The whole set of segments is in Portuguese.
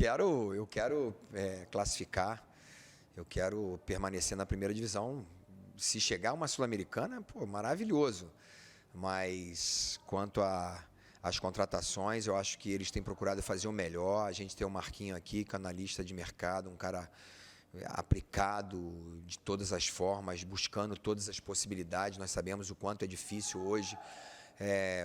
eu quero classificar, eu quero permanecer na primeira divisão. Se chegar uma Sul-Americana, pô, maravilhoso. Mas quanto às contratações, eu acho que eles têm procurado fazer o melhor. A gente tem o Marquinho aqui, canalista de mercado, um cara aplicado de todas as formas, buscando todas as possibilidades. Nós sabemos o quanto é difícil hoje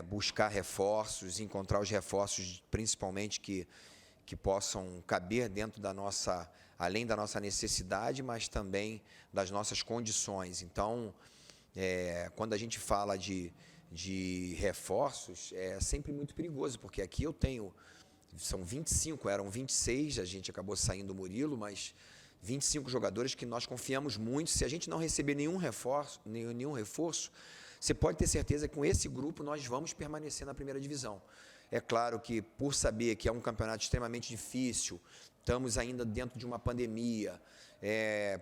buscar reforços, encontrar os reforços, principalmente que possam caber dentro da nossa, além da nossa necessidade, mas também das nossas condições. Então, quando a gente fala de reforços, é sempre muito perigoso, porque aqui eu tenho, são 25, eram 26, a gente acabou saindo do Murilo, mas 25 jogadores que nós confiamos muito. Se a gente não receber nenhum reforço, você pode ter certeza que com esse grupo nós vamos permanecer na primeira divisão. É claro que, por saber que é um campeonato extremamente difícil, estamos ainda dentro de uma pandemia,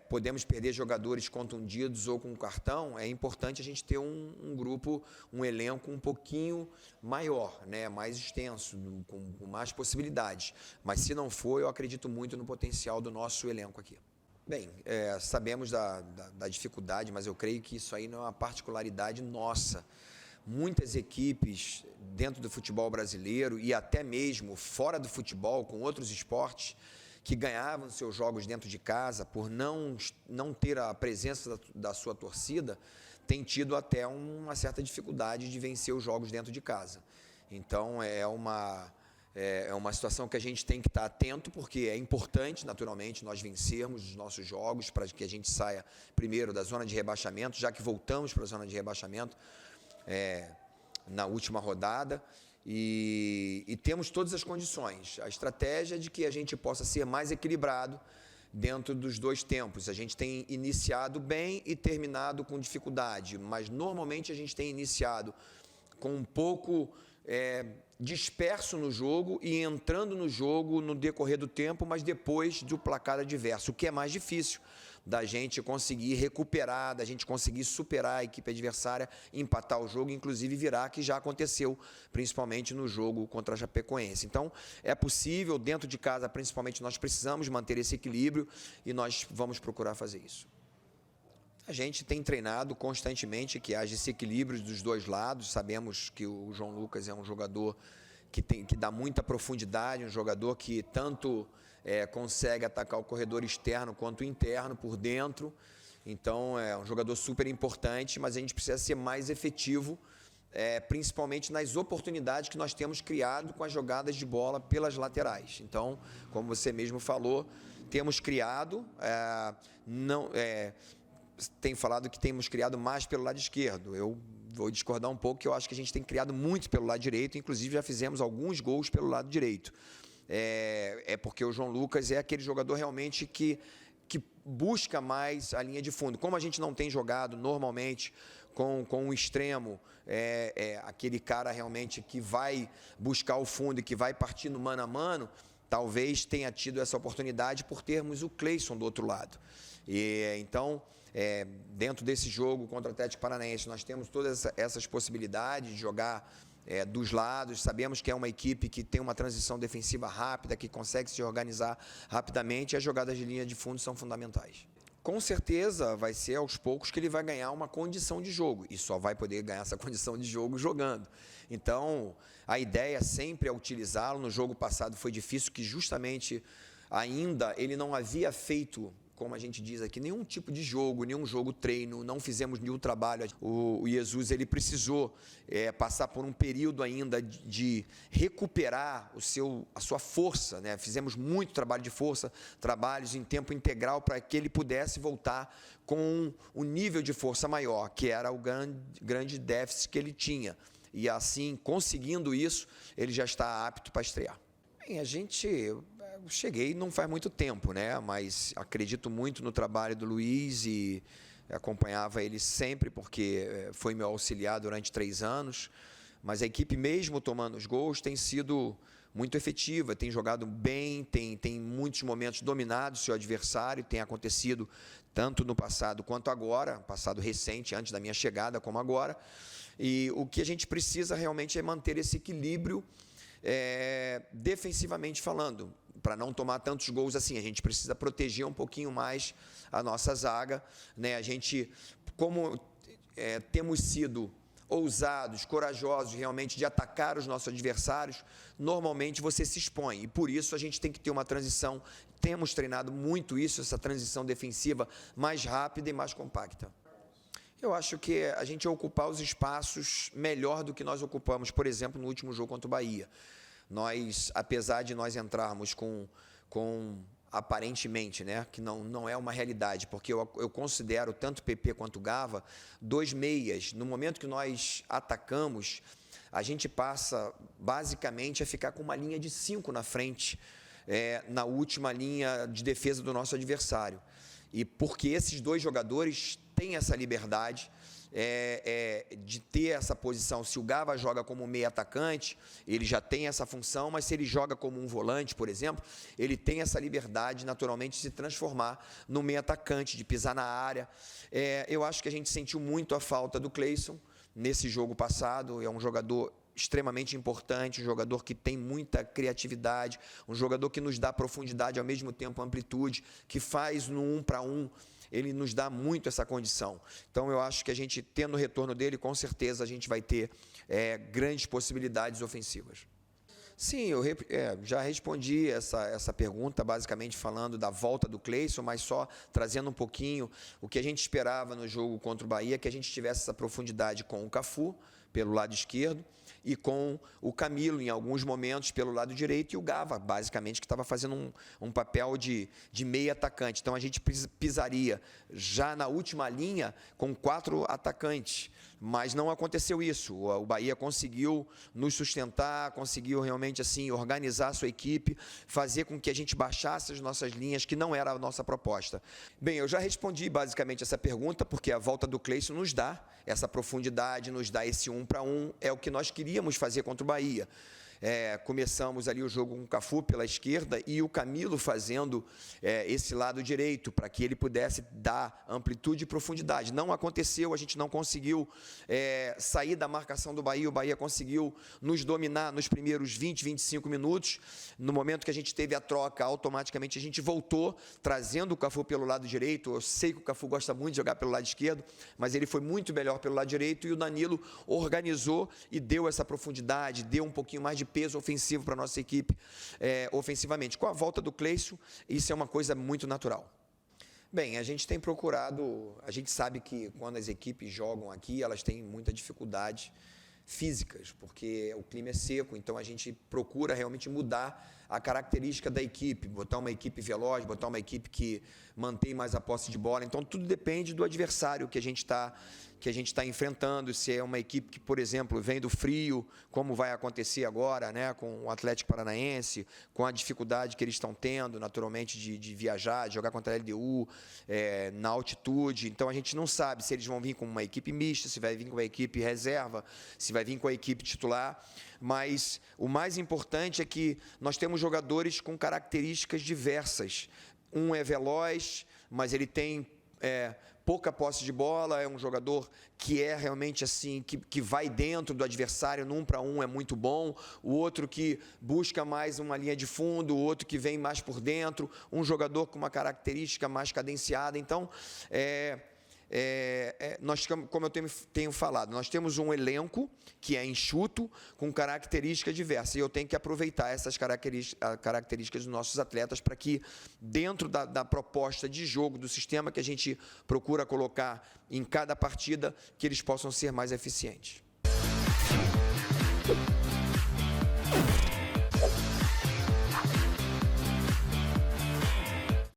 podemos perder jogadores contundidos ou com cartão, é importante a gente ter um grupo, um elenco um pouquinho maior, né, mais extenso, com mais possibilidades. Mas se não for, eu acredito muito no potencial do nosso elenco aqui. Bem, sabemos da dificuldade, mas eu creio que isso aí não é uma particularidade nossa. Muitas equipes dentro do futebol brasileiro e até mesmo fora do futebol, com outros esportes, que ganhavam seus jogos dentro de casa, por não ter a presença da sua torcida, têm tido até uma certa dificuldade de vencer os jogos dentro de casa. Então, é uma situação que a gente tem que estar atento, porque é importante, naturalmente, nós vencermos os nossos jogos para que a gente saia primeiro da zona de rebaixamento, já que voltamos para a zona de rebaixamento na última rodada, e temos todas as condições. A estratégia é de que a gente possa ser mais equilibrado dentro dos dois tempos. A gente tem iniciado bem e terminado com dificuldade, mas normalmente a gente tem iniciado com um pouco disperso no jogo e entrando no jogo no decorrer do tempo, mas depois do placar adverso, o que é mais difícil da gente conseguir recuperar, da gente conseguir superar a equipe adversária, empatar o jogo, inclusive virar, que já aconteceu, principalmente no jogo contra a Chapecoense. Então, é possível, dentro de casa, principalmente, nós precisamos manter esse equilíbrio e nós vamos procurar fazer isso. A gente tem treinado constantemente que haja esse equilíbrio dos dois lados. Sabemos que o João Lucas é um jogador que dá muita profundidade, um jogador que tanto consegue atacar o corredor externo quanto o interno por dentro. Então, é um jogador super importante, mas a gente precisa ser mais efetivo, principalmente nas oportunidades que nós temos criado com as jogadas de bola pelas laterais. Então, como você mesmo falou, temos criado, tem falado que temos criado mais pelo lado esquerdo. Eu vou discordar um pouco, que eu acho que a gente tem criado muito pelo lado direito, inclusive já fizemos alguns gols pelo lado direito. Porque o João Lucas é aquele jogador realmente que busca mais a linha de fundo. Como a gente não tem jogado normalmente com um extremo, aquele cara realmente que vai buscar o fundo e que vai partir no mano a mano, talvez tenha tido essa oportunidade por termos o Cleison do outro lado. Então, dentro desse jogo contra o Atlético Paranaense, nós temos todas essas possibilidades de jogar dos lados. Sabemos que é uma equipe que tem uma transição defensiva rápida, que consegue se organizar rapidamente, e as jogadas de linha de fundo são fundamentais. Com certeza vai ser aos poucos que ele vai ganhar uma condição de jogo, e só vai poder ganhar essa condição de jogo jogando. Então, a ideia sempre é utilizá-lo. No jogo passado foi difícil, que justamente ainda ele não havia feito, como a gente diz aqui, nenhum tipo de jogo, nenhum jogo treino, não fizemos nenhum trabalho. O Jesus, ele precisou passar por um período ainda de recuperar a sua força, né? Fizemos muito trabalho de força, trabalhos em tempo integral para que ele pudesse voltar com um nível de força maior, que era o grande déficit que ele tinha. E assim, conseguindo isso, ele já está apto para estrear. Bem, eu cheguei não faz muito tempo, né? Mas acredito muito no trabalho do Luiz e acompanhava ele sempre, porque foi meu auxiliar durante 3 anos. Mas a equipe, mesmo tomando os gols, tem sido muito efetiva, tem jogado bem, tem muitos momentos dominados seu adversário, tem acontecido tanto no passado quanto agora, passado recente, antes da minha chegada, como agora. E o que a gente precisa realmente é manter esse equilíbrio defensivamente falando, para não tomar tantos gols assim, a gente precisa proteger um pouquinho mais a nossa zaga, né? A gente, como temos sido ousados, corajosos realmente de atacar os nossos adversários, normalmente você se expõe, e por isso a gente tem que ter uma transição, temos treinado muito isso, essa transição defensiva mais rápida e mais compacta. Eu acho que a gente ocupar os espaços melhor do que nós ocupamos, por exemplo, no último jogo contra o Bahia. Nós, apesar de nós entrarmos com aparentemente, né, que não é uma realidade, porque eu considero tanto o PP quanto o Gava, dois meias. No momento que nós atacamos, a gente passa basicamente a ficar com uma linha de 5 na frente, na última linha de defesa do nosso adversário. E porque esses dois jogadores têm essa liberdade de ter essa posição. Se o Gava joga como meio atacante, ele já tem essa função, mas se ele joga como um volante, por exemplo, ele tem essa liberdade, naturalmente, de se transformar no meio atacante, de pisar na área. Eu acho que a gente sentiu muito a falta do Cleison nesse jogo passado. É um jogador extremamente importante, um jogador que tem muita criatividade, um jogador que nos dá profundidade, ao mesmo tempo amplitude, que faz no 1 para 1, ele nos dá muito essa condição. Então, eu acho que a gente, tendo o retorno dele, com certeza a gente vai ter grandes possibilidades ofensivas. Sim, eu já respondi essa pergunta, basicamente falando da volta do Cleison, mas só trazendo um pouquinho o que a gente esperava no jogo contra o Bahia, que a gente tivesse essa profundidade com o Cafu, pelo lado esquerdo, e com o Camilo, em alguns momentos, pelo lado direito, e o Gava, basicamente, que estava fazendo um papel de meio atacante. Então, a gente pisaria já na última linha com 4 atacantes, mas não aconteceu isso. O Bahia conseguiu nos sustentar, conseguiu realmente assim organizar a sua equipe, fazer com que a gente baixasse as nossas linhas, que não era a nossa proposta. Bem, eu já respondi basicamente essa pergunta, porque a volta do Cleison nos dá essa profundidade, nos dá esse 1 para 1, é o que nós queríamos fazer contra o Bahia. Começamos ali o jogo com o Cafu pela esquerda e o Camilo fazendo esse lado direito, para que ele pudesse dar amplitude e profundidade. Não aconteceu, a gente não conseguiu sair da marcação do Bahia, o Bahia conseguiu nos dominar nos primeiros 20, 25 minutos. No momento que a gente teve a troca, automaticamente a gente voltou, trazendo o Cafu pelo lado direito. Eu sei que o Cafu gosta muito de jogar pelo lado esquerdo, mas ele foi muito melhor pelo lado direito, e o Danilo organizou e deu essa profundidade, deu um pouquinho mais de peso ofensivo para a nossa equipe ofensivamente. Com a volta do Cleison, isso é uma coisa muito natural. Bem, a gente tem procurado, a gente sabe que quando as equipes jogam aqui, elas têm muita dificuldade físicas, porque o clima é seco, então a gente procura realmente mudar a característica da equipe, botar uma equipe veloz, botar uma equipe que mantém mais a posse de bola. Então, tudo depende do adversário que a gente está enfrentando, se é uma equipe que, por exemplo, vem do frio, como vai acontecer agora, né, com o Atlético Paranaense, com a dificuldade que eles estão tendo, naturalmente, de viajar, de jogar contra a LDU, na altitude. Então, a gente não sabe se eles vão vir com uma equipe mista, se vai vir com a equipe reserva, se vai vir com a equipe titular, mas o mais importante é que nós temos jogadores com características diversas. Um é veloz, mas ele tem pouca posse de bola, é um jogador que é realmente assim, que vai dentro do adversário, no 1 para 1 é muito bom, o outro que busca mais uma linha de fundo, o outro que vem mais por dentro, um jogador com uma característica mais cadenciada. Então, nós, como eu tenho falado, nós temos um elenco que é enxuto, com características diversas, e eu tenho que aproveitar essas características dos nossos atletas para que, dentro da proposta de jogo, do sistema que a gente procura colocar em cada partida, que eles possam ser mais eficientes.